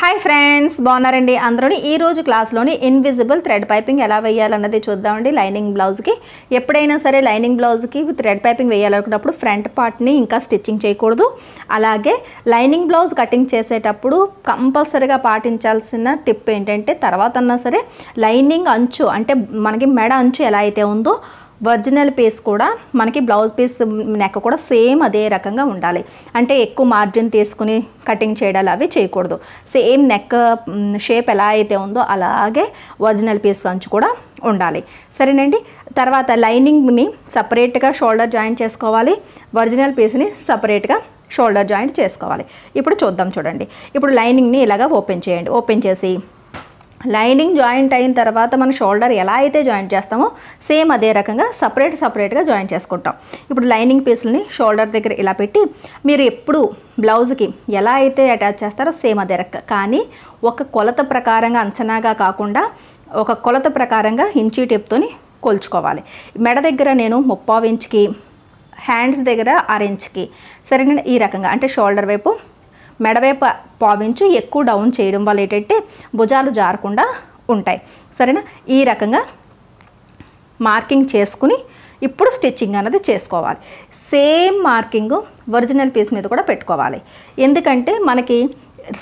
Hi friends, బాగున్నారండి అందరూ. ఈ రోజు క్లాస్లోని ఇన్విజిబుల్ థ్రెడ్ పైపింగ్ ఎలా వేయాలన్నది చూద్దామండి. లైనింగ్ బ్లౌజ్కి ఎప్పుడైనా సరే లైనింగ్ బ్లౌజ్కి థ్రెడ్ పైపింగ్ వేయాలనుకున్నప్పుడు ఫ్రంట్ పార్ట్ని ఇంకా స్టిచ్చింగ్ చేయకూడదు. అలాగే లైనింగ్ బ్లౌజ్ కటింగ్ చేసేటప్పుడు కంపల్సరీగా పాటించాల్సిన టిప్ ఏంటంటే, తర్వాత అన్నా సరే లైనింగ్ అంచు అంటే మనకి మెడ అంచు ఎలా అయితే ఉందో ఒరిజినల్ పీస్ కూడా మనకి బ్లౌజ్ పీస్ నెక్ కూడా సేమ్ అదే రకంగా ఉండాలి. అంటే ఎక్కువ మార్జిన్ తీసుకుని కటింగ్ చేయడాలు అవి చేయకూడదు. సేమ్ నెక్ షేప్ ఎలా అయితే ఉందో అలాగే ఒరిజినల్ పీస్ అంచు కూడా ఉండాలి. సరేనండి. తర్వాత లైనింగ్ని సపరేట్గా షోల్డర్ జాయింట్ చేసుకోవాలి, ఒరిజినల్ పీస్ని సపరేట్గా షోల్డర్ జాయింట్ చేసుకోవాలి. ఇప్పుడు చూద్దాం. చూడండి, ఇప్పుడు లైనింగ్ని ఇలాగా ఓపెన్ చేయండి. ఓపెన్ చేసి లైనింగ్ జాయింట్ అయిన తర్వాత మన షోల్డర్ ఎలా అయితే జాయింట్ చేస్తామో సేమ్ అదే రకంగా సపరేట్గా జాయింట్ చేసుకుంటాం. ఇప్పుడు లైనింగ్ పీసులని షోల్డర్ దగ్గర ఇలా పెట్టి మీరు ఎప్పుడు బ్లౌజ్కి ఎలా అయితే అటాచ్ చేస్తారో సేమ్ అదే రకంగా, కానీ ఒక కొలత ప్రకారంగా అంచనాగా కాకుండా ఒక కొలత ప్రకారంగా ఇంచీ టేప్తోని కొలుచుకోవాలి. మెడ దగ్గర నేను 3/4 ఇంచ్కి, హ్యాండ్స్ దగ్గర 1/2 ఇంచ్కి. సరేనండి. ఈ రకంగా అంటే షోల్డర్ వైపు మెడవైపు 1/4 ఇంచు ఎక్కువ డౌన్ చేయడం వల్ల ఏంటంటే భుజాలు జారకుండా ఉంటాయి. సరేనా. ఈ రకంగా మార్కింగ్ చేసుకుని ఇప్పుడు స్టిచ్చింగ్ అన్నది చేసుకోవాలి. సేమ్ మార్కింగ్ ఒరిజినల్ పీస్ మీద కూడా పెట్టుకోవాలి. ఎందుకంటే మనకి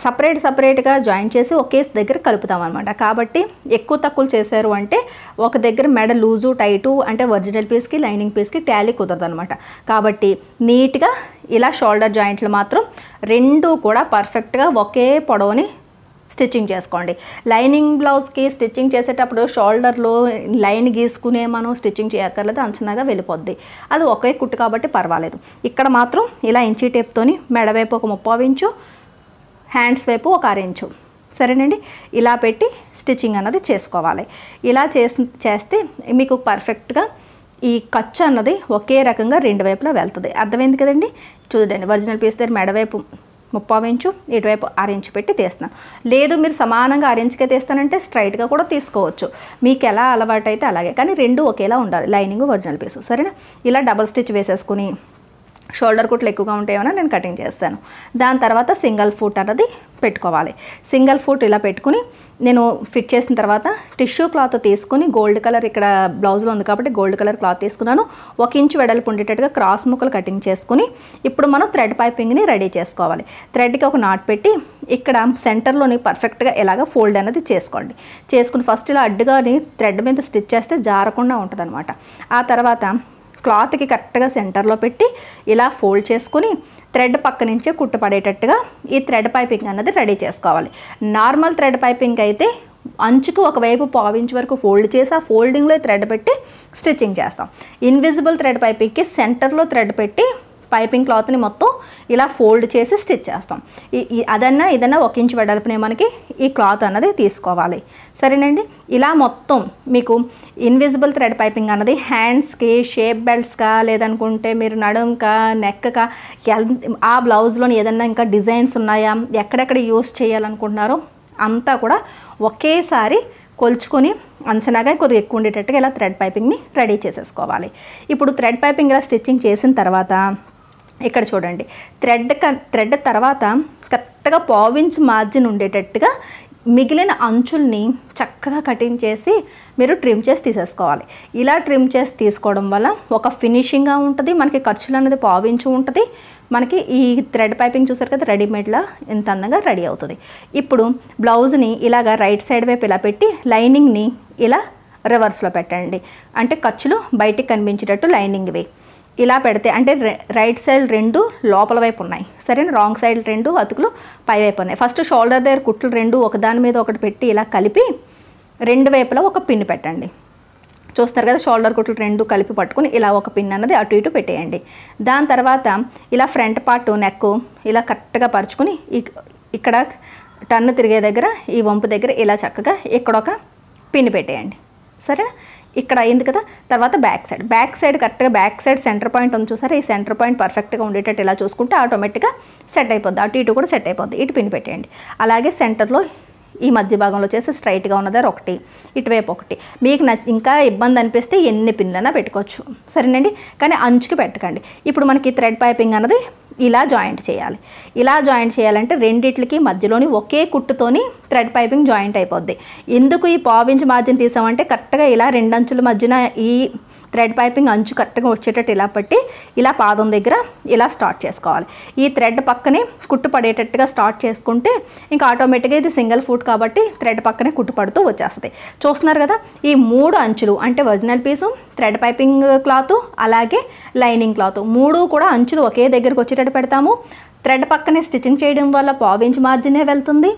సపరేట్గా జాయిన్ చేసి ఒకే దగ్గర కలుపుతాం అనమాట. కాబట్టి ఎక్కువ తక్కువ చేశారు అంటే ఒక దగ్గర మెడ లూజు టైటు అంటే ఒరిజినల్ పీస్కి లైనింగ్ పీస్కి టాలీ కుదరదు అనమాట. కాబట్టి నీట్గా ఇలా షోల్డర్ జాయింట్లు మాత్రం రెండూ కూడా పర్ఫెక్ట్గా ఒకే పొడవుని స్టిచ్చింగ్ చేసుకోండి. లైనింగ్ బ్లౌజ్కి స్టిచ్చింగ్ చేసేటప్పుడు షోల్డర్లో లైన్ గీసుకునే మనం స్టిచ్చింగ్ చేయక్కర్లేదు, అంచనాగా వెళ్ళిపోద్ది. అది ఒకే కుట్టు కాబట్టి పర్వాలేదు. ఇక్కడ మాత్రం ఇలా ఇంచీ టేప్తోని మెడవైపు ఒక 3/4 ఇంచు, హ్యాండ్స్ వైపు ఒక 1/2 ఇంచు. సరేనండి. ఇలా పెట్టి స్టిచ్చింగ్ అన్నది చేసుకోవాలి. ఇలా చేస్తే మీకు పర్ఫెక్ట్గా ఈ ఖర్చు అన్నది ఒకే రకంగా రెండు వైపులా వెళ్తుంది. అర్థమైంది కదండి. చూడండి, ఒరిజినల్ పీస్ దగ్గర మెడవైపు 3/4 ఇంచు, ఇటువైపు 1/2 ఇంచు పెట్టి తీస్తున్నాను. లేదు మీరు సమానంగా 1/2 ఇంచుకే తీస్తానంటే స్ట్రైట్గా కూడా తీసుకోవచ్చు. మీకు ఎలా అలవాటు అయితే అలాగే, కానీ రెండు ఒకేలా ఉండాలి, లైనింగ్ ఒరిజినల్ పీస్. సరేనా. ఇలా డబల్ స్టిచ్ వేసేసుకుని షోల్డర్ కుట్లు ఎక్కువగా ఉంటాయేమో నేను కటింగ్ చేస్తాను. దాని తర్వాత సింగిల్ ఫుట్ అన్నది పెట్టుకోవాలి. సింగిల్ ఫుట్ ఇలా పెట్టుకుని నేను ఫిట్ చేసిన తర్వాత టిష్యూ క్లాత్ తీసుకుని గోల్డ్ కలర్ ఇక్కడ బ్లౌజ్లో ఉంది కాబట్టి గోల్డ్ కలర్ క్లాత్ తీసుకున్నాను. 1 ఇంచు వెడల్పు ఉండేటట్టుగా క్రాస్ ముక్కలు కటింగ్ చేసుకుని ఇప్పుడు మనం థ్రెడ్ పైపింగ్ని రెడీ చేసుకోవాలి. థ్రెడ్కి ఒక నాట్ పెట్టి ఇక్కడ సెంటర్లోని పర్ఫెక్ట్గా ఎలాగ ఫోల్డ్ అనేది చేసుకోండి. చేసుకుని ఫస్ట్ ఇలా అడ్డుగాని థ్రెడ్ మీద స్టిచ్ చేస్తే జారకుండా ఉంటుంది అనమాట. ఆ తర్వాత క్లాత్కి కరెక్ట్గా సెంటర్లో పెట్టి ఇలా ఫోల్డ్ చేసుకుని థ్రెడ్ పక్క నుంచే కుట్టు పడేటట్టుగా ఈ థ్రెడ్ పైపింగ్ అన్నది రెడీ చేసుకోవాలి. నార్మల్ థ్రెడ్ పైపింగ్ అయితే అంచుకు ఒకవైపు 1/4 ఇంచు వరకు ఫోల్డ్ చేసి ఆ ఫోల్డింగ్లో థ్రెడ్ పెట్టి స్టిచ్చింగ్ చేస్తాం. ఇన్విజిబుల్ థ్రెడ్ పైపింగ్కి సెంటర్లో థ్రెడ్ పెట్టి పైపింగ్ క్లాత్ని మొత్తం ఇలా ఫోల్డ్ చేసి స్టిచ్ చేస్తాం. అదన్నా ఇదన్నా 1 ఇంచు వెడల్పునే మనకి ఈ క్లాత్ అన్నది తీసుకోవాలి. సరేనండి. ఇలా మొత్తం మీకు ఇన్విజిబుల్ థ్రెడ్ పైపింగ్ అన్నది హ్యాండ్స్కి, షేప్ బెల్ట్స్కా, లేదనుకుంటే మీరు నడుంకా, నెక్కా, ఆ బ్లౌజ్లోని ఏదన్నా ఇంకా డిజైన్స్ ఉన్నాయా, ఎక్కడెక్కడ యూస్ చేయాలనుకుంటున్నారో అంతా కూడా ఒకేసారి కొలుచుకొని అంచనాగా కొద్దిగా ఎక్కువ ఉండేటట్టుగా ఇలా థ్రెడ్ పైపింగ్ని రెడీ చేసేసుకోవాలి. ఇప్పుడు థ్రెడ్ పైపింగ్ ఇలా స్టిచ్చింగ్ చేసిన తర్వాత ఇక్కడ చూడండి, థ్రెడ్ తర్వాత కరెక్ట్గా 1/4 ఇంచ్ మార్జిన్ ఉండేటట్టుగా మిగిలిన అంచుల్ని చక్కగా కటింగ్ చేసి మీరు ట్రిమ్ చేసి తీసేసుకోవాలి. ఇలా ట్రిమ్ చేసి తీసుకోవడం వల్ల ఒక ఫినిషింగ్గా ఉంటుంది, మనకి ఖర్చులు అనేది 1/4 ఇంచు ఉంటుంది. మనకి ఈ థ్రెడ్ పైపింగ్ చూసారు కదా, రెడీమేడ్లా ఎంత అందంగా రెడీ అవుతుంది. ఇప్పుడు బ్లౌజ్ని ఇలాగా రైట్ సైడ్ వైపు ఇలా పెట్టి లైనింగ్ని ఇలా రివర్స్లో పెట్టండి. అంటే ఖర్చులు బయటికి కనిపించేటట్టు లైనింగ్వి ఇలా పెడితే అంటే రైట్ సైడ్ 2 లోపల వైపు ఉన్నాయి. సరేనా. రాంగ్ సైడ్ 2 అతుకులు పై వైపు ఉన్నాయి. ఫస్ట్ షోల్డర్ దగ్గర కుట్లు 2 ఒకదాని మీద ఒకటి పెట్టి ఇలా కలిపి 2 వైపులా ఒక పిన్ పెట్టండి. చూస్తారు కదా, షోల్డర్ కుట్లు 2 కలిపి పట్టుకుని ఇలా ఒక పిన్ అన్నది అటు ఇటు పెట్టేయండి. దాని తర్వాత ఇలా ఫ్రంట్ పార్ట్ నెక్ ఇలా కరెక్ట్గా పరుచుకుని ఇక్కడ టర్న్ తిరిగే దగ్గర ఈ వంపు దగ్గర ఇలా చక్కగా ఇక్కడ ఒక పిన్ పెట్టేయండి. సరేనా. ఇక్కడ అయింది కదా. తర్వాత బ్యాక్ సైడ్ కరెక్ట్గా బ్యాక్ సైడ్ సెంటర్ పాయింట్ ఉంది చూసారా, ఈ సెంటర్ పాయింట్ పర్ఫెక్ట్గా ఉండేటట్టు ఇలా చూసుకుంటే ఆటోమేటిక్గా సెట్ అయిపోద్ది. అటు ఇటు కూడా సెట్ అయిపోద్ది. ఇటు పిన్ పెట్టేయండి. అలాగే సెంటర్లో ఈ మధ్య భాగంలో వచ్చేసి స్ట్రైట్గా ఉన్నదారు ఒకటి, ఇటువైపు ఒకటి. మీకు ఇంకా ఇబ్బంది అనిపిస్తే ఎన్ని పిన్లైనా పెట్టుకోవచ్చు, సరేనండి. కానీ అంచుకి పెట్టకండి. ఇప్పుడు మనకి థ్రెడ్ పైపింగ్ అన్నది ఇలా జాయింట్ చేయాలి. ఇలా జాయింట్ చేయాలంటే రెండిట్లకి మధ్యలోని ఒకే కుట్టుతోని థ్రెడ్ పైపింగ్ జాయింట్ అయిపోద్ది. ఎందుకు ఈ పావించి మార్జిన్ తీసామంటే కరెక్ట్గా ఇలా రెండు అంచుల మధ్యన ఈ థ్రెడ్ పైపింగ్ అంచు కరెక్ట్గా వచ్చేటట్టు ఇలా పట్టి ఇలా పాదం దగ్గర ఇలా స్టార్ట్ చేసుకోవాలి. ఈ థ్రెడ్ పక్కనే కుట్టు పడేటట్టుగా స్టార్ట్ చేసుకుంటే ఇంకా ఆటోమేటిక్గా ఇది సింగిల్ ఫుట్ కాబట్టి థ్రెడ్ పక్కనే కుట్టు పడుతూ వచ్చేస్తుంది. చూస్తున్నారు కదా, ఈ 3 అంచులు అంటే ఒరిజినల్ పీసు, థ్రెడ్ పైపింగ్ క్లాత్, అలాగే లైనింగ్ క్లాత్ 3 కూడా అంచులు ఒకే దగ్గరకు వచ్చేటట్టు పెడతాము. థ్రెడ్ పక్కనే స్టిచ్చింగ్ చేయడం వల్ల పావించి మార్జినే వెళ్తుంది,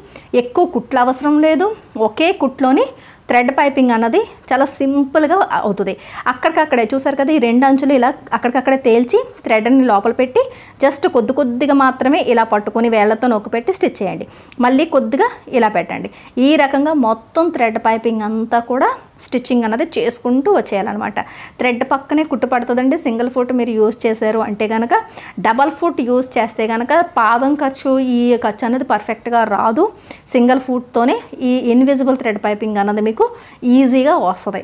ఎక్కువ కుట్లు అవసరం లేదు. ఒకే కుట్లోని థ్రెడ్ పైపింగ్ అన్నది చాలా సింపుల్గా అవుతుంది. అక్కడికక్కడే చూసారు కదా, ఈ 2 అంచులు ఇలా అక్కడికక్కడే తేల్చి థ్రెడ్ని లోపల పెట్టి జస్ట్ కొద్దిగా మాత్రమే ఇలా పట్టుకొని వేళ్లతో నొక్కి పెట్టి స్టిచ్ చేయండి. మళ్ళీ కొద్దిగా ఇలా పెట్టండి. ఈ రకంగా మొత్తం థ్రెడ్ పైపింగ్ అంతా కూడా స్టిచ్చింగ్ అన్నది చేసుకుంటూ వచ్చేయాలన్నమాట. థ్రెడ్ పక్కనే కుట్టు పడుతుందండి. సింగిల్ ఫుట్ మీరు యూజ్ చేశారు అంటే కనుక, డబల్ ఫుట్ యూజ్ చేస్తే కనుక పాదం ఖర్చు ఈ ఖర్చు అనేది పర్ఫెక్ట్గా రాదు. సింగిల్ ఫుట్తోనే ఈ ఇన్విజిబుల్ థ్రెడ్ పైపింగ్ అన్నది మీకు ఈజీగా వస్తుంది,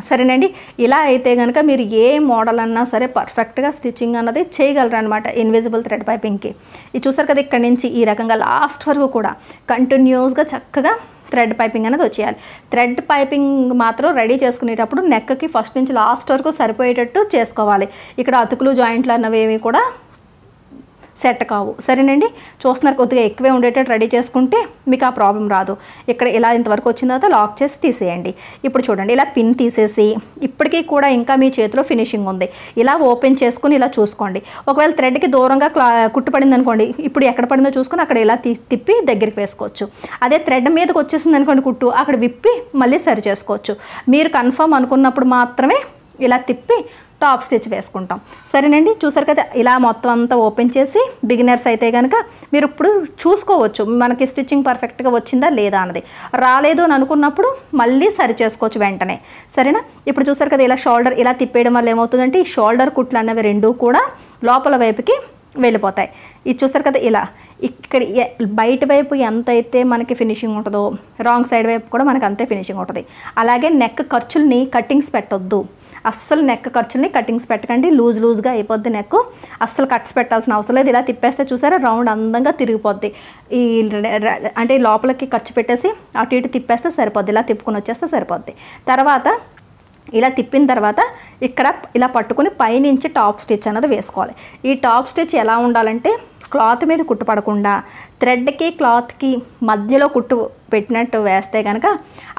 సరేనండి. ఇలా అయితే కనుక మీరు ఏ మోడల్ అన్నా సరే పర్ఫెక్ట్గా స్టిచ్చింగ్ అన్నది చేయగలరు అనమాట ఇన్విజిబుల్ థ్రెడ్ పైపింగ్కి. ఇది చూసారు కదా, ఇక్కడ నుంచి ఈ రకంగా లాస్ట్ వరకు కూడా కంటిన్యూస్గా చక్కగా థ్రెడ్ పైపింగ్ అనేది వచ్చేయాలి. థ్రెడ్ పైపింగ్ మాత్రం రెడీ చేసుకునేటప్పుడు నెక్కి ఫస్ట్ నుంచి లాస్ట్ వరకు సరిపోయేటట్టు చేసుకోవాలి. ఇక్కడ అతుకులు జాయింట్లు అన్నవి కూడా సెట్ కావు, సరేనండి. చూస్తున్నారు, కొద్దిగా ఎక్కువే ఉండేటట్టు రెడీ చేసుకుంటే మీకు ఆ ప్రాబ్లం రాదు. ఇక్కడ ఇలా ఇంతవరకు వచ్చిన తర్వాత లాక్ చేసి తీసేయండి. ఇప్పుడు చూడండి, ఇలా పిన్ తీసేసి ఇప్పటికీ కూడా ఇంకా మీ చేతిలో ఫినిషింగ్ ఉంది. ఇలా ఓపెన్ చేసుకుని ఇలా చూసుకోండి. ఒకవేళ థ్రెడ్కి దూరంగా కుట్టు పడింది అనుకోండి, ఇప్పుడు ఎక్కడ పడిందో చూసుకొని అక్కడ ఇలా తిప్పి దగ్గరికి వేసుకోవచ్చు. అదే థ్రెడ్ మీదకి వచ్చేసింది అనుకోండి కుట్టు, అక్కడ విప్పి మళ్ళీ సరి చేసుకోవచ్చు. మీరు కన్ఫర్మ్ అనుకున్నప్పుడు మాత్రమే ఇలా తిప్పి టాప్ స్టిచ్ వేసుకుంటాం, సరేనండి. చూసారు కదా, ఇలా మొత్తం అంతా ఓపెన్ చేసి బిగినర్స్ అయితే కనుక మీరు ఇప్పుడు చూసుకోవచ్చు మనకి స్టిచ్చింగ్ పర్ఫెక్ట్గా వచ్చిందా లేదా అన్నది. రాలేదు అని అనుకున్నప్పుడు మళ్ళీ సరి చేసుకోవచ్చు వెంటనే, సరేనా. ఇప్పుడు చూసారు కదా, ఇలా షోల్డర్ ఇలా తిప్పేయడం వల్ల ఏమవుతుందంటే ఈ షోల్డర్ కుట్లు అన్నవి 2 కూడా లోపల వైపుకి వెళ్ళిపోతాయి. ఇది చూస్తారు కదా, ఇలా ఇక్కడ బయట వైపు ఎంత అయితే మనకి ఫినిషింగ్ ఉంటుందో రాంగ్ సైడ్ వైపు కూడా మనకి అంతే ఫినిషింగ్ ఉంటుంది. అలాగే నెక్ ఖర్చుల్ని కట్టింగ్స్ పెట్టొద్దు, అస్సలు నెక్ ఖర్చుల్ని కటింగ్స్ పెట్టకండి. లూజ్గా అయిపోద్ది నెక్, అస్సలు కట్స్ పెట్టాల్సిన అవసరం లేదు. ఇలా తిప్పేస్తే చూసారా రౌండ్ అందంగా తిరిగిపోద్ది. ఈ అంటే లోపలికి ఖర్చు పెట్టేసి అటు ఇటు తిప్పేస్తే సరిపోద్ది, ఇలా తిప్పుకొని వచ్చేస్తే సరిపోద్ది. తర్వాత ఇలా తిప్పిన తర్వాత ఇక్కడ ఇలా పట్టుకుని పైనుంచి టాప్ స్టిచ్ అన్నది వేసుకోవాలి. ఈ టాప్ స్టిచ్ ఎలా ఉండాలంటే క్లాత్ మీద కుట్టు పడకుండా థ్రెడ్కి క్లాత్కి మధ్యలో కుట్టు పెట్టినట్టు వేస్తే కనుక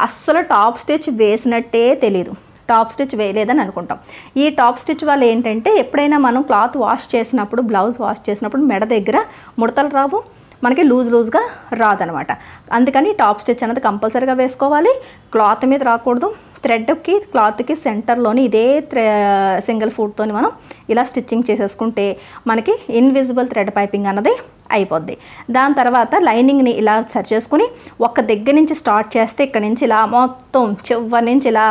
అస్సలు టాప్ స్టిచ్ వేసినట్టే తెలీదు, టాప్ స్టిచ్ వేయలేదని అనుకుంటాం. ఈ టాప్ స్టిచ్ వల్ల ఏంటంటే ఎప్పుడైనా మనం క్లాత్ వాష్ చేసినప్పుడు, బ్లౌజ్ వాష్ చేసినప్పుడు మెడ దగ్గర ముడతలు రావు, మనకి లూజ్గా రాదనమాట. అందుకని టాప్ స్టిచ్ అనేది కంపల్సరీగా వేసుకోవాలి. క్లాత్ మీద రాకూడదు. థ్రెడ్కి క్లాత్కి సెంటర్లోని ఇదే సింగిల్ ఫుట్తో మనం ఇలా స్టిచ్చింగ్ చేసేసుకుంటే మనకి ఇన్విజిబుల్ థ్రెడ్ పైపింగ్ అన్నది అయిపోద్ది. దాని తర్వాత లైనింగ్ని ఇలా సరి చేసుకుని ఒక దగ్గర నుంచి స్టార్ట్ చేస్తే ఇక్కడ నుంచి ఇలా మొత్తం చివరి నుంచి ఇలా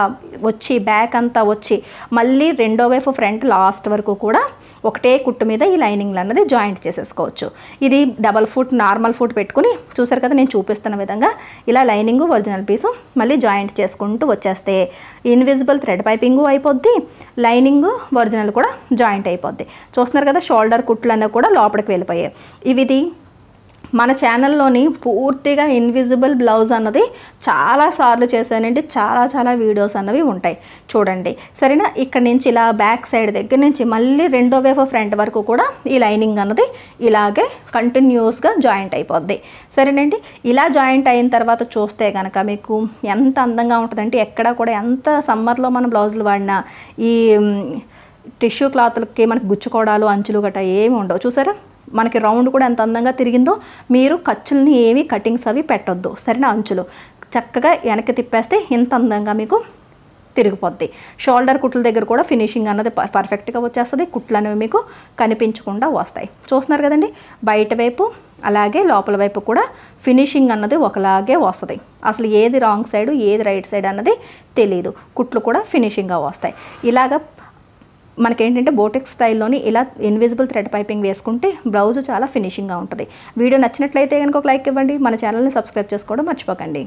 వచ్చి బ్యాక్ అంతా వచ్చి మళ్ళీ రెండో వైపు ఫ్రంట్ లాస్ట్ వరకు కూడా ఒకటే కుట్టు మీద ఈ లైనింగ్లు అన్నది జాయింట్ చేసేసుకోవచ్చు. ఇది డబల్ ఫుట్ నార్మల్ ఫుట్ పెట్టుకుని చూసారు కదా నేను చూపిస్తున్న విధంగా ఇలా లైనింగ్ ఒరిజినల్ పీసు మళ్ళీ జాయింట్ చేసుకుంటూ వచ్చేస్తే ఇన్విజిబుల్ థ్రెడ్ పైపింగు అయిపోద్ది, లైనింగ్ ఒరిజినల్ కూడా జాయింట్ అయిపోద్ది. చూస్తున్నారు కదా షోల్డర్ కుట్లు అనేవి కూడా లోపలికి వెళ్ళిపోయాయి. ఇది మన ఛానల్లోని పూర్తిగా ఇన్విజిబుల్ బ్లౌజ్ అన్నది చాలాసార్లు చేశానండి, చాలా వీడియోస్ అన్నవి ఉంటాయి చూడండి, సరేనా. ఇక్కడ నుంచి ఇలా బ్యాక్ సైడ్ దగ్గర నుంచి మళ్ళీ రెండో వైపు ఫ్రంట్ వరకు కూడా ఈ లైనింగ్ అన్నది ఇలాగే కంటిన్యూస్గా జాయింట్ అయిపోద్ది, సరేనండి. ఇలా జాయింట్ అయిన తర్వాత చూస్తే కనుక మీకు ఎంత అందంగా ఉంటుందంటే ఎక్కడ కూడా ఎంత సమ్మర్లో మన బ్లౌజులు వాడినా ఈ టిష్యూ క్లాత్లకి మనకి గుచ్చుకోవడాలు అంచులు గట్రా ఏమి ఉండవు. చూసారా మనకి రౌండ్ కూడా ఎంత అందంగా తిరిగిందో. మీరు ఖర్చుల్ని ఏమి కటింగ్స్ అవి పెట్టొద్దు, సరేనా. అంచులు చక్కగా వెనక్కి తిప్పేస్తే ఇంత అందంగా మీకు తిరిగిపోద్ది. షోల్డర్ కుట్ల దగ్గర కూడా ఫినిషింగ్ అన్నది పర్ఫెక్ట్గా వచ్చేస్తుంది, కుట్లు అనేవి మీకు కనిపించకుండా వస్తాయి. చూస్తున్నారు కదండి బయట వైపు అలాగే లోపల వైపు కూడా ఫినిషింగ్ అన్నది ఒకలాగే వస్తుంది. అసలు ఏది రాంగ్ సైడ్ ఏది రైట్ సైడ్ అన్నది తెలియదు, కుట్లు కూడా ఫినిషింగ్గా వస్తాయి. ఇలాగ మనకేంటంటే బోటెక్స్ స్టైల్లోని ఇలా ఇన్విజిబుల్ థ్రెడ్ పైపింగ్ వేసుకుంటే బ్లౌజ్ చాలా ఫినిషింగ్గా ఉంటుంది. వీడియో నచ్చినట్లయితే కనుక ఒక లైక్ ఇవ్వండి. మన ఛానల్ని సబ్స్క్రైబ్ చేసుకోవడం మర్చిపోకండి.